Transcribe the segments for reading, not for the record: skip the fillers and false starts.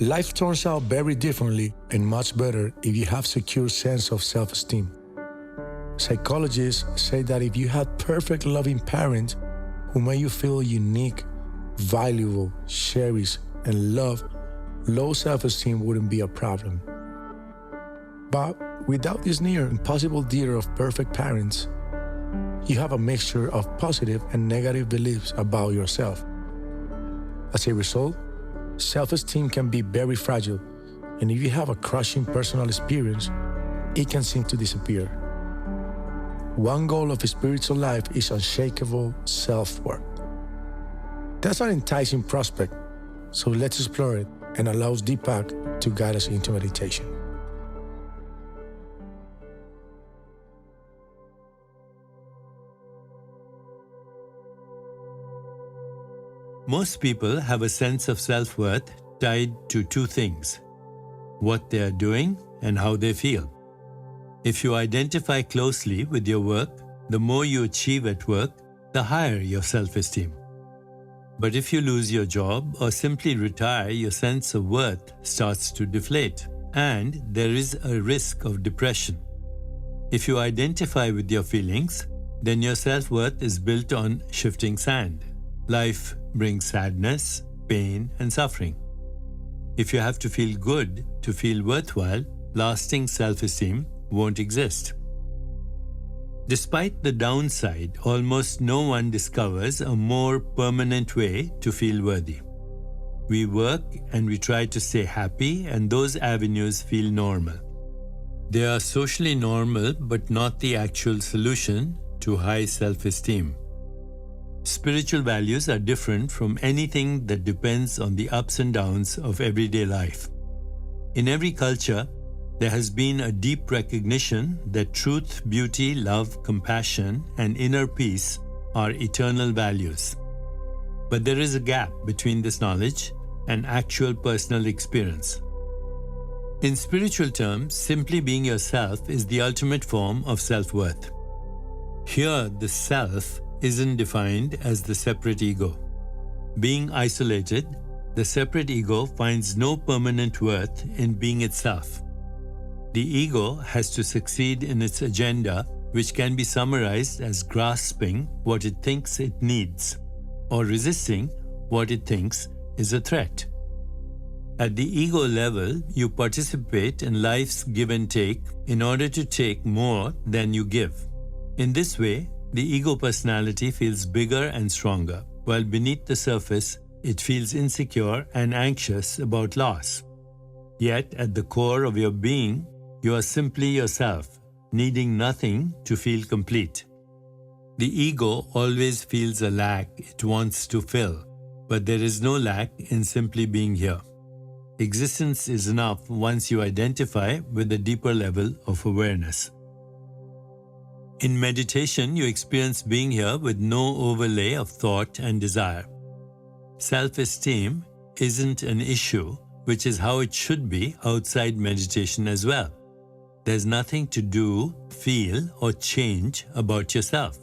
Life turns out very differently and much better if you have a secure sense of self-esteem. Psychologists say that if you had perfect loving parents who made you feel unique, valuable, cherished, and loved, low self-esteem wouldn't be a problem. But without this near impossible deal of perfect parents, you have a mixture of positive and negative beliefs about yourself. As a result, self-esteem can be very fragile, and if you have a crushing personal experience, it can seem to disappear. One goal of a spiritual life is unshakable self-worth. That's an enticing prospect, so let's explore it and allow Deepak to guide us into meditation. Most people have a sense of self-worth tied to two things: what they are doing and how they feel. If you identify closely with your work, the more you achieve at work, the higher your self-esteem. But if you lose your job or simply retire, your sense of worth starts to deflate, and there is a risk of depression. If you identify with your feelings, then your self-worth is built on shifting sand. Life brings sadness, pain, and suffering. If you have to feel good to feel worthwhile, lasting self-esteem won't exist. Despite the downside, almost no one discovers a more permanent way to feel worthy. We work and we try to stay happy, and those avenues feel normal. They are socially normal, but not the actual solution to high self-esteem. Spiritual values are different from anything that depends on the ups and downs of everyday life. In every culture, there has been a deep recognition that truth, beauty, love, compassion, and inner peace are eternal values. But there is a gap between this knowledge and actual personal experience. In spiritual terms, simply being yourself is the ultimate form of self-worth. Here, the self isn't defined as the separate ego. Being isolated, the separate ego finds no permanent worth in being itself. The ego has to succeed in its agenda, which can be summarized as grasping what it thinks it needs, or resisting what it thinks is a threat. At the ego level, you participate in life's give and take in order to take more than you give. In this way, the ego personality feels bigger and stronger, while beneath the surface, it feels insecure and anxious about loss. Yet, at the core of your being, you are simply yourself, needing nothing to feel complete. The ego always feels a lack it wants to fill, but there is no lack in simply being here. Existence is enough once you identify with a deeper level of awareness. In meditation, you experience being here with no overlay of thought and desire. Self-esteem isn't an issue, which is how it should be outside meditation as well. There's nothing to do, feel, or change about yourself.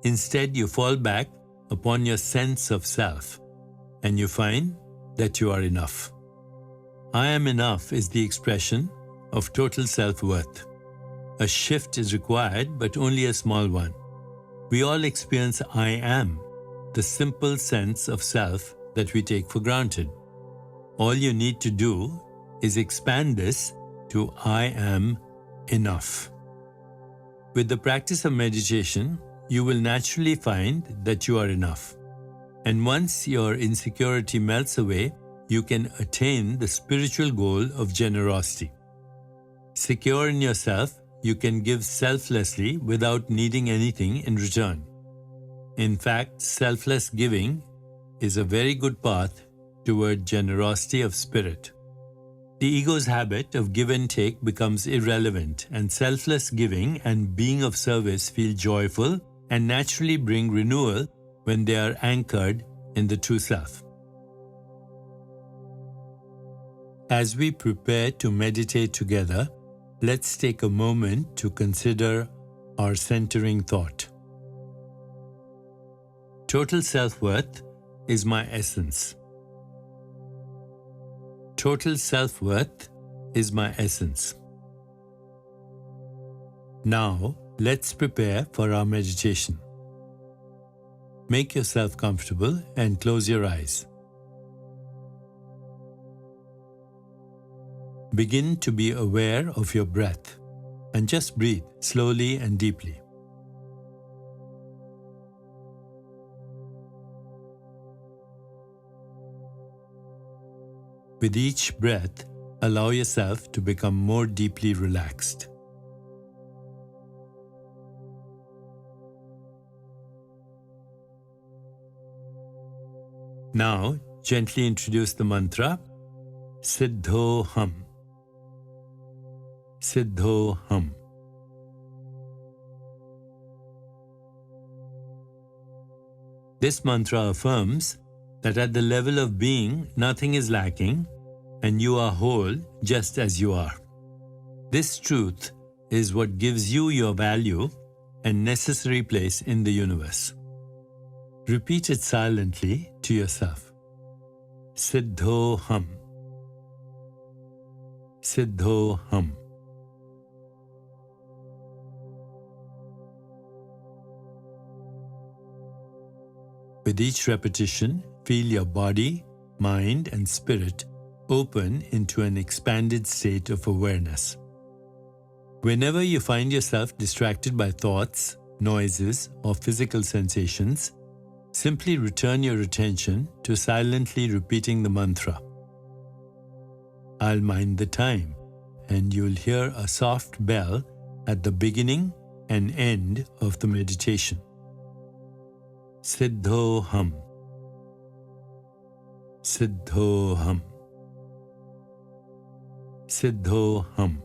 Instead, you fall back upon your sense of self, and you find that you are enough. I am enough is the expression of total self-worth. A shift is required, but only a small one. We all experience I am, the simple sense of self that we take for granted. All you need to do is expand this to I am enough. With the practice of meditation, you will naturally find that you are enough. And once your insecurity melts away, you can attain the spiritual goal of generosity. Secure in yourself, you can give selflessly without needing anything in return. In fact, selfless giving is a very good path toward generosity of spirit. The ego's habit of give and take becomes irrelevant, and selfless giving and being of service feel joyful and naturally bring renewal when they are anchored in the true self. As we prepare to meditate together, let's take a moment to consider our centering thought. Total self-worth is my essence. total self-worth is my essence. Now, let's prepare for our meditation. Make yourself comfortable and close your eyes. Begin to be aware of your breath and just breathe slowly and deeply. With each breath, allow yourself to become more deeply relaxed. Now, gently introduce the mantra, Siddho Hum. Siddho Hum. This mantra affirms that at the level of being, nothing is lacking, and you are whole just as you are. This truth is what gives you your value and necessary place in the universe. Repeat it silently to yourself. Siddho Hum. Siddho Hum. With each repetition, feel your body, mind, and spirit open into an expanded state of awareness. Whenever you find yourself distracted by thoughts, noises, or physical sensations, simply return your attention to silently repeating the mantra. I'll mind the time, and you'll hear a soft bell at the beginning and end of the meditation. Siddho Hum. Siddho Hum. Siddho Hum.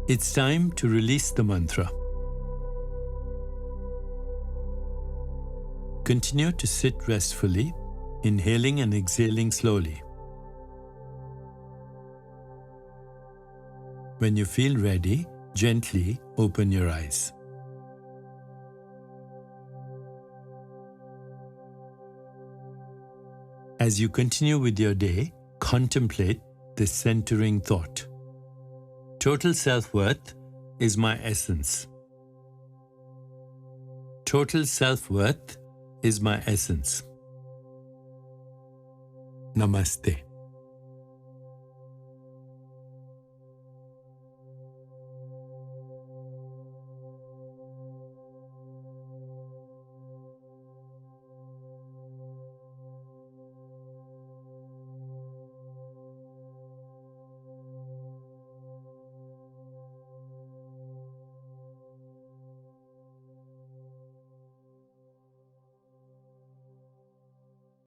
It's time to release the mantra. Continue to sit restfully, inhaling and exhaling slowly. When you feel ready, gently open your eyes. As you continue with your day, contemplate this centering thought. Total self-worth is my essence. Total self-worth is my essence. Namaste.